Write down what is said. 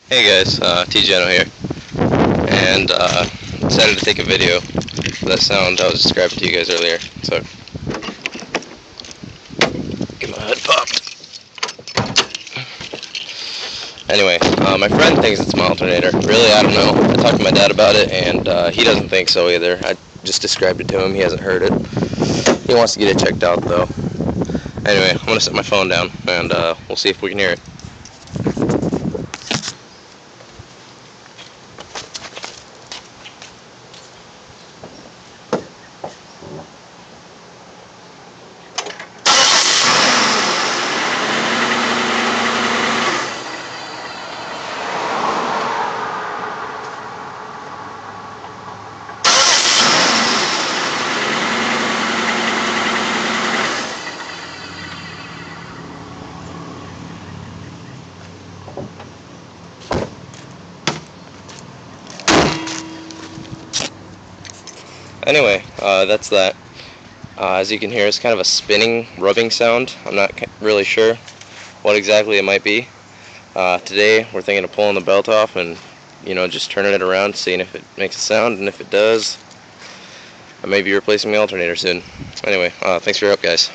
Hey guys, TGeno here, and decided to take a video of that sound I was describing to you guys earlier. So, get my hood popped. Anyway, my friend thinks it's my alternator. Really, I don't know. I talked to my dad about it, and he doesn't think so either. I just described it to him. He hasn't heard it. He wants to get it checked out though. Anyway, I'm gonna set my phone down, and we'll see if we can hear it. Anyway, that's that. As you can hear, it's kind of a spinning, rubbing sound. I'm not really sure what exactly it might be. Today, we're thinking of pulling the belt off and, just turning it around, seeing if it makes a sound, and if it does, I may be replacing my alternator soon. Anyway, thanks for your help, guys.